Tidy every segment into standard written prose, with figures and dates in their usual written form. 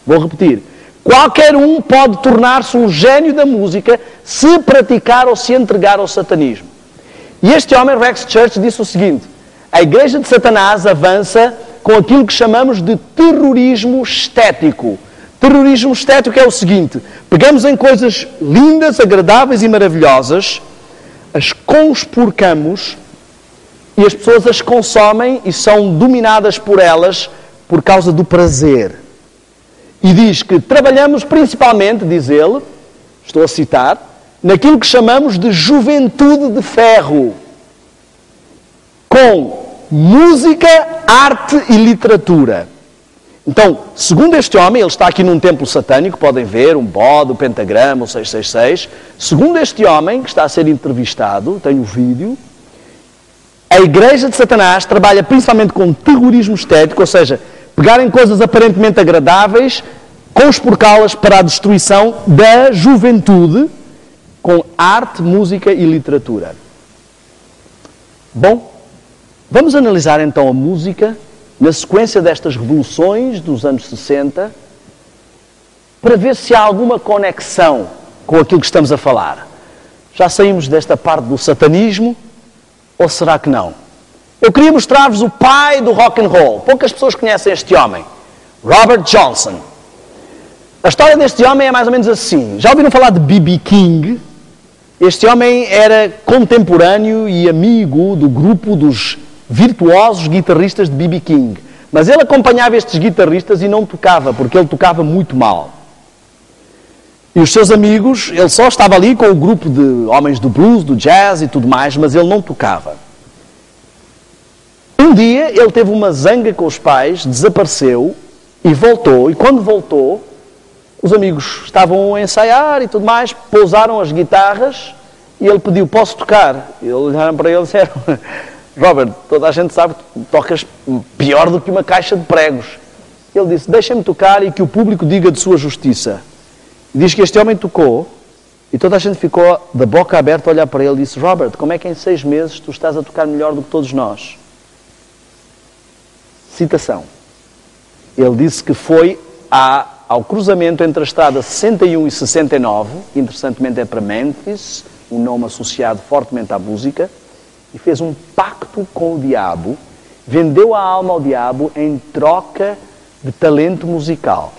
Vou repetir. Qualquer um pode tornar-se um gênio da música se praticar ou se entregar ao satanismo. E este homem, Rex Church, disse o seguinte: a Igreja de Satanás avança com aquilo que chamamos de terrorismo estético. Terrorismo estético é o seguinte: pegamos em coisas lindas, agradáveis e maravilhosas, as conspurcamos e as pessoas as consomem e são dominadas por elas por causa do prazer. E diz que trabalhamos principalmente, diz ele, estou a citar, naquilo que chamamos de juventude de ferro, com música, arte e literatura. Então, segundo este homem, ele está aqui num templo satânico, podem ver, um bode, o pentagrama, o 666. Segundo este homem, que está a ser entrevistado, tem o vídeo, a Igreja de Satanás trabalha principalmente com terrorismo estético, ou seja, pegarem coisas aparentemente agradáveis, conspurcá-las para a destruição da juventude com arte, música e literatura. Bom, vamos analisar então a música na sequência destas revoluções dos anos 60 para ver se há alguma conexão com aquilo que estamos a falar. Já saímos desta parte do satanismo ou será que não? Eu queria mostrar-vos o pai do rock and roll. Poucas pessoas conhecem este homem, Robert Johnson. A história deste homem é mais ou menos assim. Já ouviram falar de B.B. King? Este homem era contemporâneo e amigo do grupo dos virtuosos guitarristas de B.B. King. Mas ele acompanhava estes guitarristas e não tocava, porque ele tocava muito mal. E os seus amigos, ele só estava ali com o grupo de homens do blues, do jazz e tudo mais, mas ele não tocava. Um dia ele teve uma zanga com os pais, desapareceu e voltou. E quando voltou, os amigos estavam a ensaiar e tudo mais, pousaram as guitarras e ele pediu: posso tocar? E eles olharam para ele e disseram: Robert, toda a gente sabe que tocas pior do que uma caixa de pregos. Ele disse: deixem-me tocar e que o público diga de sua justiça. E diz que este homem tocou e toda a gente ficou de boca aberta a olhar para ele e disse: Robert, como é que em 6 meses tu estás a tocar melhor do que todos nós? Citação. Ele disse que foi ao cruzamento entre a estrada 61 e 69, interessantemente é para Memphis, um nome associado fortemente à música, e fez um pacto com o diabo, vendeu a alma ao diabo em troca de talento musical.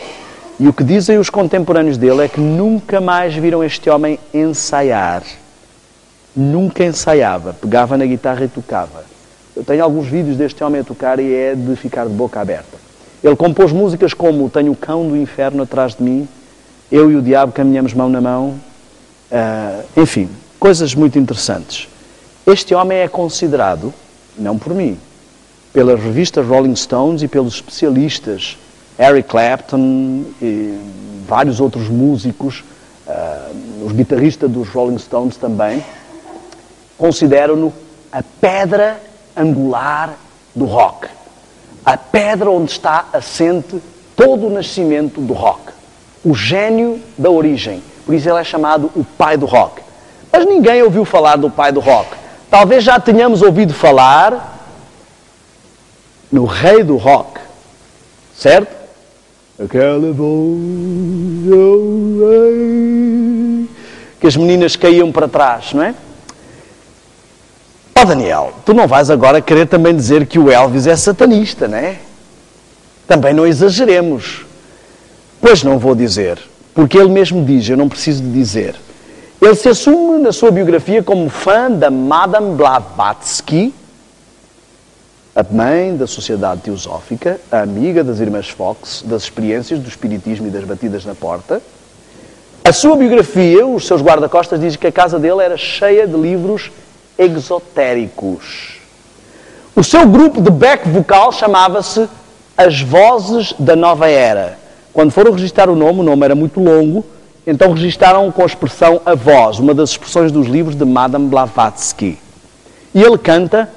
E o que dizem os contemporâneos dele é que nunca mais viram este homem ensaiar. Nunca ensaiava, pegava na guitarra e tocava. Eu tenho alguns vídeos deste homem a tocar e é de ficar de boca aberta. Ele compôs músicas como Tenho o Cão do Inferno atrás de mim, Eu e o Diabo caminhamos mão na mão, enfim, coisas muito interessantes. Este homem é considerado, não por mim, pelas revistas Rolling Stones e pelos especialistas Eric Clapton e vários outros músicos, os guitarristas dos Rolling Stones também, consideram-no a pedra angular do rock. A pedra onde está assente todo o nascimento do rock. O gênio da origem. Por isso ele é chamado o pai do rock. Mas ninguém ouviu falar do pai do rock. Talvez já tenhamos ouvido falar no rei do rock. Certo? Aquela voz, que as meninas caíam para trás, não é? Ó Daniel, tu não vais agora querer também dizer que o Elvis é satanista, não é? Também não exageremos. Pois não vou dizer, porque ele mesmo diz, eu não preciso de dizer. Ele se assume na sua biografia como fã da Madame Blavatsky, a mãe da Sociedade Teosófica, a amiga das irmãs Fox, das experiências do espiritismo e das batidas na porta. A sua biografia, os seus guarda-costas, dizem que a casa dele era cheia de livros exotéricos. O seu grupo de back vocal chamava-se As Vozes da Nova Era. Quando foram registrar o nome era muito longo, então registaram com a expressão a voz, uma das expressões dos livros de Madame Blavatsky. E ele canta: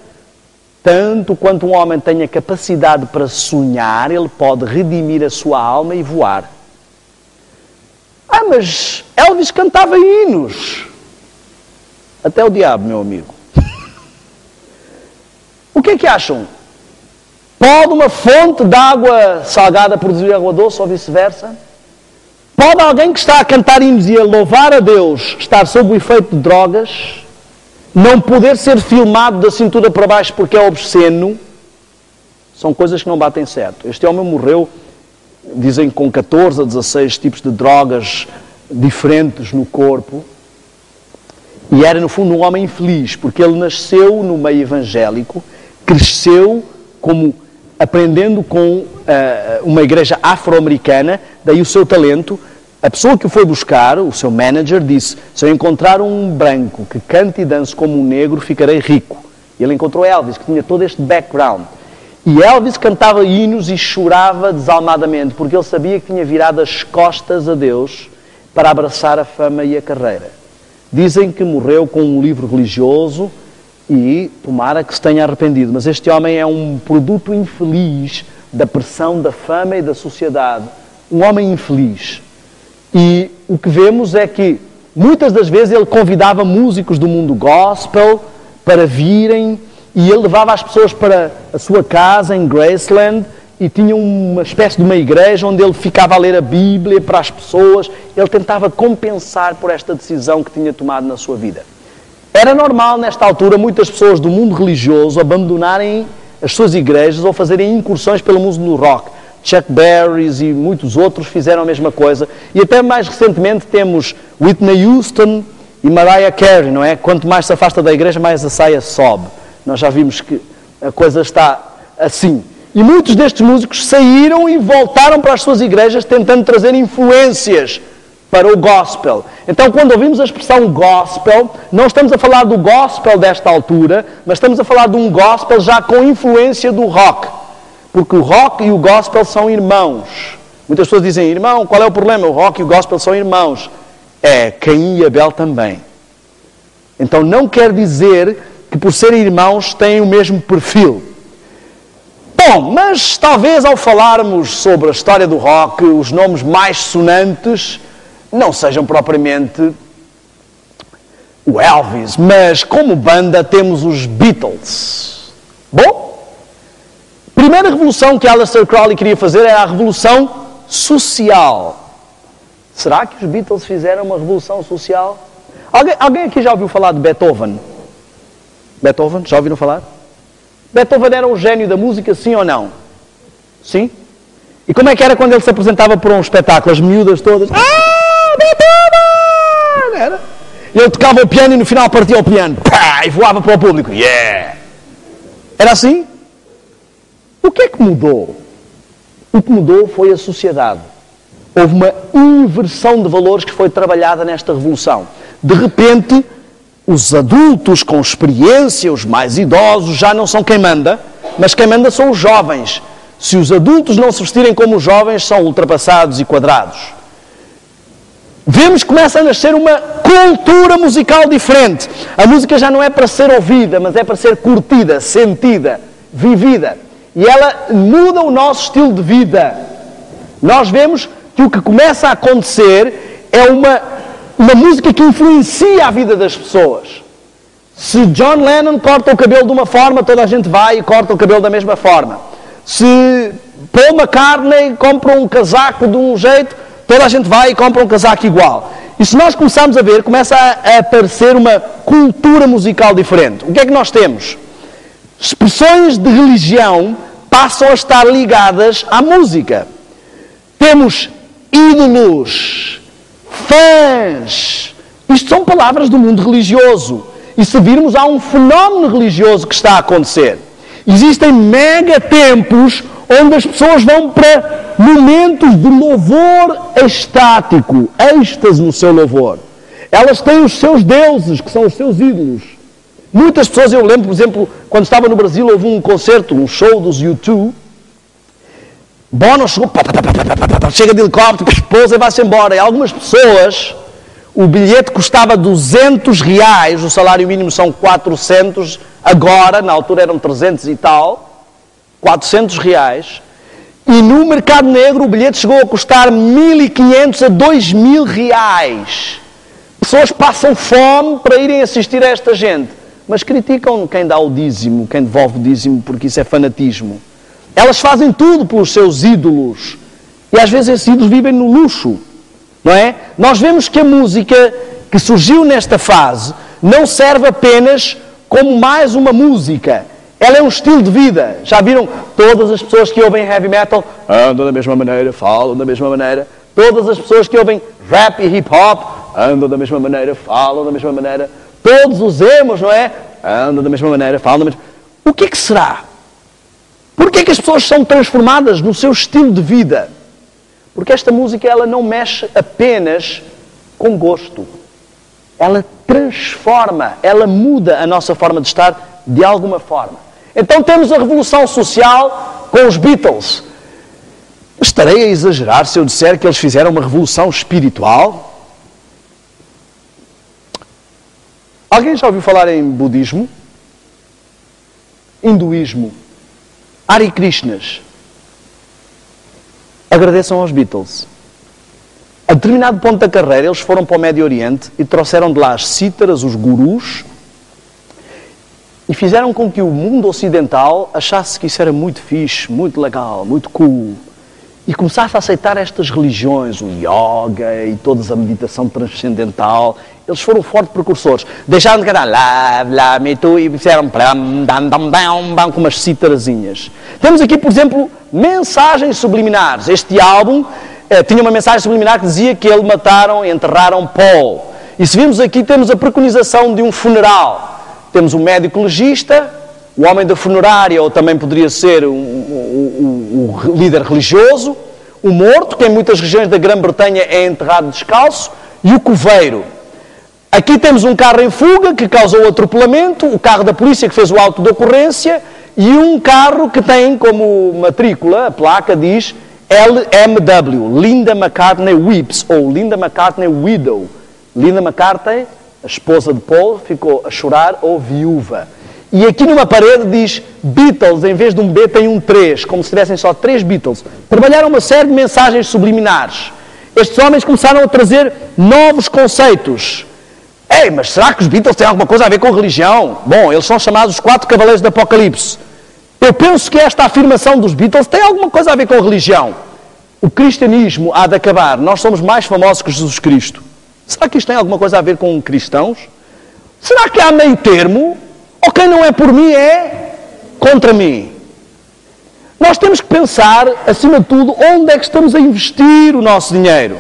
tanto quanto um homem tenha capacidade para sonhar, ele pode redimir a sua alma e voar. Mas Elvis cantava hinos. Até o diabo, meu amigo. O que é que acham? Pode uma fonte de água salgada produzir água doce ou vice-versa? Pode alguém que está a cantar hinos e a louvar a Deus estar sob o efeito de drogas, não poder ser filmado da cintura para baixo porque é obsceno? São coisas que não batem certo. Este homem morreu, dizem, com 14 a 16 tipos de drogas diferentes no corpo. E era, no fundo, um homem infeliz, porque ele nasceu no meio evangélico, cresceu como aprendendo com uma igreja afro-americana, daí o seu talento. A pessoa que o foi buscar, o seu manager, disse: se eu encontrar um branco que cante e dance como um negro, ficarei rico. E ele encontrou Elvis, que tinha todo este background. E Elvis cantava hinos e chorava desalmadamente, porque ele sabia que tinha virado as costas a Deus para abraçar a fama e a carreira. Dizem que morreu com um livro religioso e tomara que se tenha arrependido. Mas este homem é um produto infeliz da pressão da fama e da sociedade. Um homem infeliz. E o que vemos é que muitas das vezes ele convidava músicos do mundo gospel para virem, e ele levava as pessoas para a sua casa em Graceland e tinha uma espécie de uma igreja onde ele ficava a ler a Bíblia para as pessoas. Ele tentava compensar por esta decisão que tinha tomado na sua vida. Era normal, nesta altura, muitas pessoas do mundo religioso abandonarem as suas igrejas ou fazerem incursões pelo mundo do rock. Chuck Berry e muitos outros fizeram a mesma coisa. E até mais recentemente temos Whitney Houston e Mariah Carey, não é? Quanto mais se afasta da igreja, mais a saia sobe. Nós já vimos que a coisa está assim. E muitos destes músicos saíram e voltaram para as suas igrejas tentando trazer influências para o gospel. Então, quando ouvimos a expressão gospel, não estamos a falar do gospel desta altura, mas estamos a falar de um gospel já com influência do rock. Porque o rock e o gospel são irmãos. Muitas pessoas dizem: irmão, qual é o problema? O rock e o gospel são irmãos. É, Caim e Abel também. Então não quer dizer que por serem irmãos têm o mesmo perfil. Bom, mas talvez ao falarmos sobre a história do rock, os nomes mais sonantes não sejam propriamente o Elvis, mas como banda temos os Beatles. Bom, a primeira revolução que Aleister Crowley queria fazer era a revolução social. Será que os Beatles fizeram uma revolução social? Alguém aqui já ouviu falar de Beethoven? Beethoven, já ouviram falar? Beethoven era um gênio da música, sim ou não? Sim? E como é que era quando ele se apresentava por um espetáculo? As miúdas todas: ah, Beethoven! Era? E ele tocava o piano e no final partia o piano. Pá, e voava para o público. Yeah! Era assim? O que é que mudou? O que mudou foi a sociedade. Houve uma inversão de valores que foi trabalhada nesta revolução. De repente, os adultos com experiência, os mais idosos, já não são quem manda, mas quem manda são os jovens. Se os adultos não se vestirem como os jovens, são ultrapassados e quadrados. Vemos que começa a nascer uma cultura musical diferente. A música já não é para ser ouvida, mas é para ser curtida, sentida, vivida. E ela muda o nosso estilo de vida. Nós vemos que o que começa a acontecer é uma música que influencia a vida das pessoas. Se John Lennon corta o cabelo de uma forma, toda a gente vai e corta o cabelo da mesma forma. Se Paul McCartney compra um casaco de um jeito, toda a gente vai e compra um casaco igual. E se nós começarmos a ver, começa a aparecer uma cultura musical diferente. O que é que nós temos? Expressões de religião passam a estar ligadas à música. Temos ídolos, fãs. Isto são palavras do mundo religioso. E se virmos, há um fenómeno religioso que está a acontecer. Existem mega templos onde as pessoas vão para momentos de louvor extático, êxtase no seu louvor. Elas têm os seus deuses, que são os seus ídolos. Muitas pessoas, eu lembro, por exemplo, quando estava no Brasil, houve um concerto, um show dos U2. Bono chegou, chega de helicóptero, pousa e vai-se embora. E algumas pessoas, o bilhete custava R$200, o salário mínimo são 400, agora, na altura eram 300 e tal, R$400. E no mercado negro o bilhete chegou a custar 1.500 a 2.000. Pessoas passam fome para irem assistir a esta gente. Mas criticam quem dá o dízimo, quem devolve o dízimo, porque isso é fanatismo. Elas fazem tudo pelos seus ídolos. E às vezes esses ídolos vivem no luxo, não é? Nós vemos que a música que surgiu nesta fase não serve apenas como mais uma música. Ela é um estilo de vida. Já viram? Todas as pessoas que ouvem heavy metal andam da mesma maneira, falam da mesma maneira. Todas as pessoas que ouvem rap e hip hop andam da mesma maneira, falam da mesma maneira. Todos os emos, não é? Andam da mesma maneira, falam da mesma maneira. O que é que será? Porquê é que as pessoas são transformadas no seu estilo de vida? Porque esta música ela não mexe apenas com gosto. Ela transforma, ela muda a nossa forma de estar de alguma forma. Então temos a revolução social com os Beatles. Estarei a exagerar se eu disser que eles fizeram uma revolução espiritual? Alguém já ouviu falar em budismo? Hinduísmo? Hare Krishnas? Agradeçam aos Beatles. A determinado ponto da carreira, eles foram para o Médio Oriente e trouxeram de lá as cítaras, os gurus, e fizeram com que o mundo ocidental achasse que isso era muito fixe, muito legal, muito cool. E começasse a aceitar estas religiões, o yoga e toda a meditação transcendental. Eles foram fortes precursores. Deixaram de cantar love, love me too e fizeram com umas cítarazinhas. Temos aqui, por exemplo, mensagens subliminares. Este álbum tinha uma mensagem subliminar que dizia que eles mataram e enterraram Paul. E se vimos aqui, temos a preconização de um funeral. Temos o médico legista, o homem da funerária, ou também poderia ser o líder religioso, o morto, que em muitas regiões da Grã-Bretanha é enterrado descalço, e o coveiro. Aqui temos um carro em fuga que causou o atropelamento, o carro da polícia que fez o auto de ocorrência, e um carro que tem como matrícula, a placa diz LMW, Linda McCartney Weeps, ou Linda McCartney Widow. Linda McCartney, a esposa de Paul, ficou a chorar, ou viúva. E aqui numa parede diz Beatles, em vez de um B tem um 3, como se tivessem só 3 Beatles. Trabalharam uma série de mensagens subliminares. Estes homens começaram a trazer novos conceitos. Ei, mas será que os Beatles têm alguma coisa a ver com religião? Bom, eles são chamados os 4 Cavaleiros do Apocalipse. Eu penso que esta afirmação dos Beatles tem alguma coisa a ver com religião. O cristianismo há de acabar. Nós somos mais famosos que Jesus Cristo. Será que isto tem alguma coisa a ver com cristãos? Será que há meio termo? Ou quem não é por mim é contra mim? Nós temos que pensar, acima de tudo, onde é que estamos a investir o nosso dinheiro.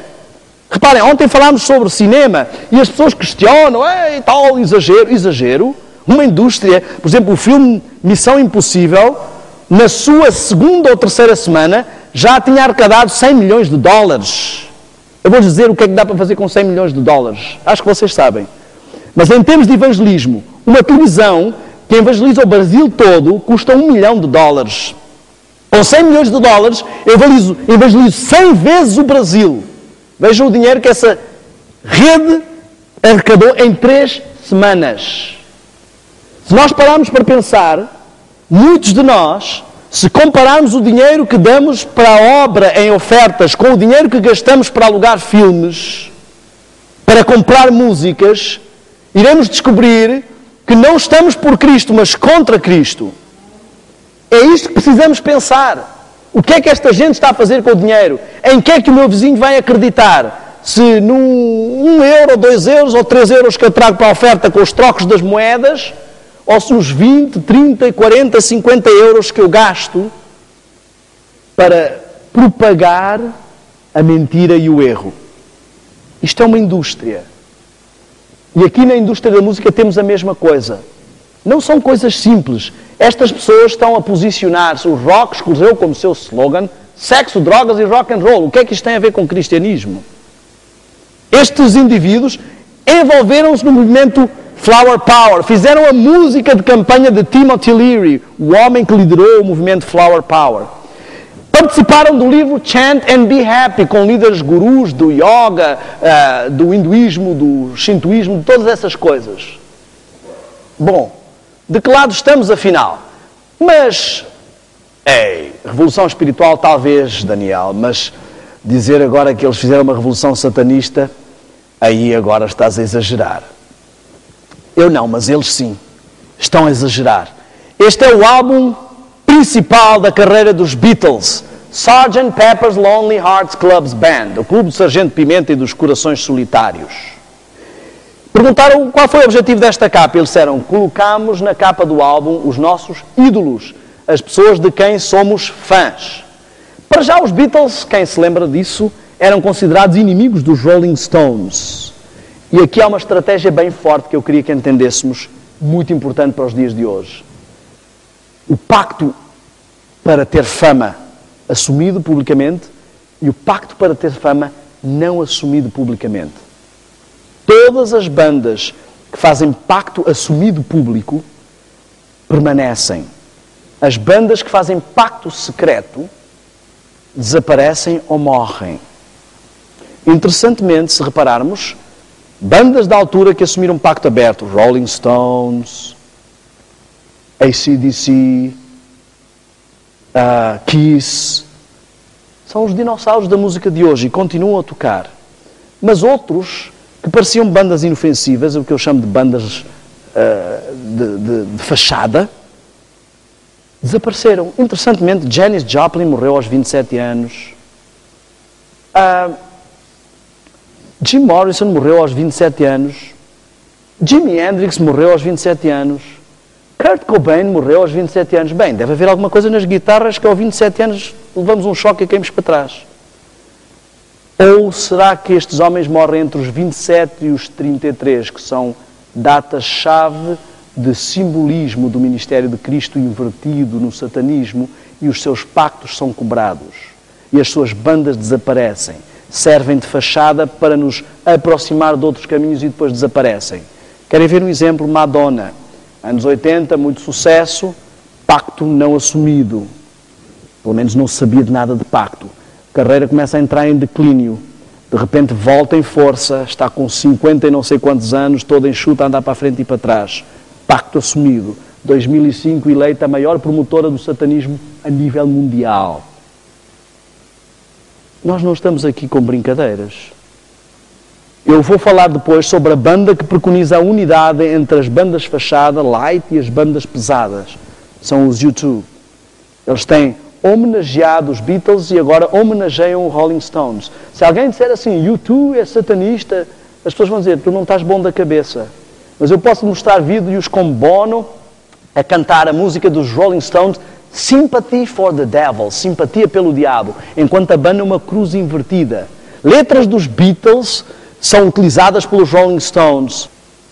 Reparem, ontem falámos sobre cinema e as pessoas questionam, tal, exagero. Exagero? Uma indústria, por exemplo, o filme Missão Impossível, na sua segunda ou terceira semana, já tinha arrecadado 100 milhões de dólares. Eu vou dizer o que é que dá para fazer com 100 milhões de dólares. Acho que vocês sabem. Mas em termos de evangelismo, uma televisão que evangeliza o Brasil todo custa $1 milhão. Com 100 milhões de dólares, eu evangelizo 100 vezes o Brasil. Vejam o dinheiro que essa rede arrecadou em 3 semanas. Se nós pararmos para pensar, muitos de nós, se compararmos o dinheiro que damos para a obra em ofertas com o dinheiro que gastamos para alugar filmes, para comprar músicas, iremos descobrir que não estamos por Cristo, mas contra Cristo. É isto que precisamos pensar. O que é que esta gente está a fazer com o dinheiro? Em que é que o meu vizinho vai acreditar? Se num 1 euro, 2 euros ou 3 euros que eu trago para a oferta com os trocos das moedas, ou se os 20, 30, 40, 50 euros que eu gasto para propagar a mentira e o erro. Isto é uma indústria. E aqui na indústria da música temos a mesma coisa. Não são coisas simples. Estas pessoas estão a posicionar-se. O rock escolheu como seu slogan sexo, drogas e rock and roll. O que é que isto tem a ver com o cristianismo? Estes indivíduos envolveram-se no movimento Flower Power. Fizeram a música de campanha de Timothy Leary, o homem que liderou o movimento Flower Power. Participaram do livro Chant and Be Happy, com líderes gurus do yoga, do hinduísmo, do shintoísmo, de todas essas coisas. Bom, de que lado estamos afinal? Mas, revolução espiritual talvez, Daniel, mas dizer agora que eles fizeram uma revolução satanista, aí agora estás a exagerar. Eu não, mas eles sim, estão a exagerar. Este é o álbum principal da carreira dos Beatles, Sgt. Pepper's Lonely Hearts Club Band, o Clube do Sargento Pimenta e dos Corações Solitários. Perguntaram qual foi o objetivo desta capa. Eles disseram: colocamos na capa do álbum os nossos ídolos, as pessoas de quem somos fãs. Para já os Beatles, quem se lembra disso, eram considerados inimigos dos Rolling Stones. E aqui há uma estratégia bem forte que eu queria que entendêssemos, muito importante para os dias de hoje. O pacto para ter fama assumido publicamente e o pacto para ter fama não assumido publicamente. Todas as bandas que fazem pacto assumido público permanecem. As bandas que fazem pacto secreto desaparecem ou morrem. Interessantemente, se repararmos, bandas da altura que assumiram pacto aberto, Rolling Stones, AC/DC, Kiss, são os dinossauros da música de hoje e continuam a tocar. Mas outros que pareciam bandas inofensivas, o que eu chamo de bandas de fachada, desapareceram. Interessantemente, Janis Joplin morreu aos 27 anos. Jim Morrison morreu aos 27 anos. Jimi Hendrix morreu aos 27 anos. Kurt Cobain morreu aos 27 anos. Bem, deve haver alguma coisa nas guitarras que aos 27 anos levamos um choque e caímos para trás. Ou será que estes homens morrem entre os 27 e os 33, que são datas-chave de simbolismo do ministério de Cristo invertido no satanismo, e os seus pactos são quebrados e as suas bandas desaparecem, servem de fachada para nos aproximar de outros caminhos e depois desaparecem. Querem ver um exemplo? Madonna, anos 80, muito sucesso, pacto não assumido, pelo menos não se sabia de nada de pacto. A carreira começa a entrar em declínio, de repente volta em força, está com 50 e não sei quantos anos, toda enxuta a andar para a frente e para trás. Pacto assumido. 2005, eleita a maior promotora do satanismo a nível mundial. Nós não estamos aqui com brincadeiras. Eu vou falar depois sobre a banda que preconiza a unidade entre as bandas fachada, light, e as bandas pesadas. São os U2. Eles têm homenageado os Beatles e agora homenageiam os Rolling Stones. Se alguém disser assim, U2 é satanista, as pessoas vão dizer, tu não estás bom da cabeça. Mas eu posso mostrar vídeos com Bono a cantar a música dos Rolling Stones, Sympathy for the Devil, simpatia pelo diabo, enquanto a banda é uma cruz invertida. Letras dos Beatles são utilizadas pelos Rolling Stones.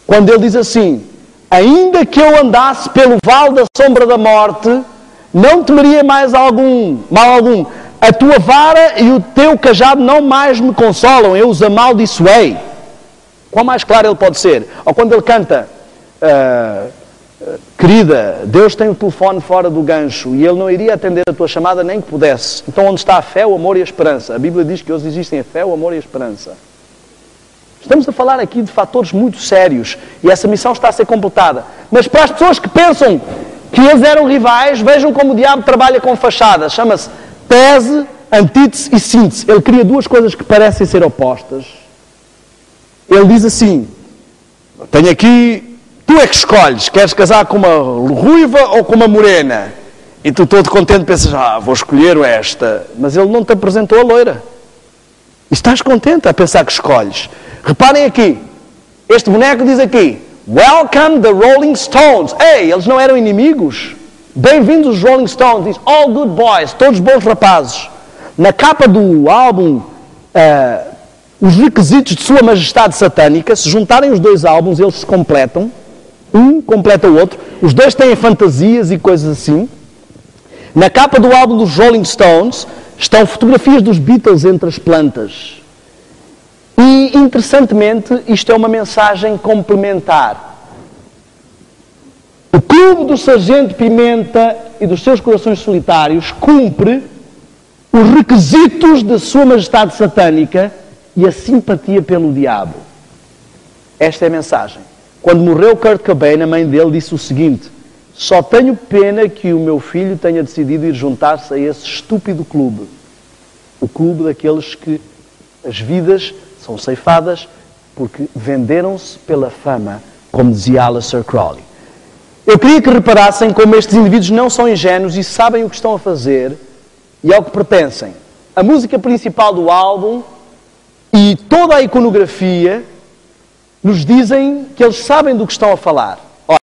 Quando ele diz assim, ainda que eu andasse pelo vale da sombra da morte, não temeria mais mal algum. A tua vara e o teu cajado não mais me consolam, eu os amaldiçoei. Quão mais claro ele pode ser? Ou quando ele canta, querida, Deus tem o telefone fora do gancho e Ele não iria atender a tua chamada nem que pudesse. Então onde está a fé, o amor e a esperança? A Bíblia diz que hoje existem a fé, o amor e a esperança. Estamos a falar aqui de fatores muito sérios e essa missão está a ser completada. Mas para as pessoas que pensam que eles eram rivais, vejam como o diabo trabalha com fachadas. Chama-se tese, antítese e síntese. Ele cria duas coisas que parecem ser opostas. Ele diz assim, tenho aqui, tu é que escolhes, queres casar com uma ruiva ou com uma morena? E tu todo contente pensas, vou escolher esta. Mas ele não te apresentou a loira. E estás contente a pensar que escolhes. Reparem aqui, este boneco diz aqui, Welcome the Rolling Stones. Ei, eles não eram inimigos? Bem-vindos os Rolling Stones, diz, all good boys, todos bons rapazes. Na capa do álbum, os requisitos de Sua Majestade Satânica, se juntarem os dois álbuns, eles se completam. Um completa o outro. Os dois têm fantasias e coisas assim. Na capa do álbum dos Rolling Stones estão fotografias dos Beatles entre as plantas. E, interessantemente, isto é uma mensagem complementar. O Clube do Sargento Pimenta e dos seus Corações Solitários cumpre os requisitos da Sua Majestade Satânica e a simpatia pelo diabo. Esta é a mensagem. Quando morreu Kurt Cobain, a mãe dele disse o seguinte, só tenho pena que o meu filho tenha decidido ir juntar-se a esse estúpido clube. O clube daqueles que as vidas são ceifadas porque venderam-se pela fama, como dizia Aleister Crowley. Eu queria que reparassem como estes indivíduos não são ingênuos e sabem o que estão a fazer e ao que pertencem. A música principal do álbum e toda a iconografia nos dizem que eles sabem do que estão a falar.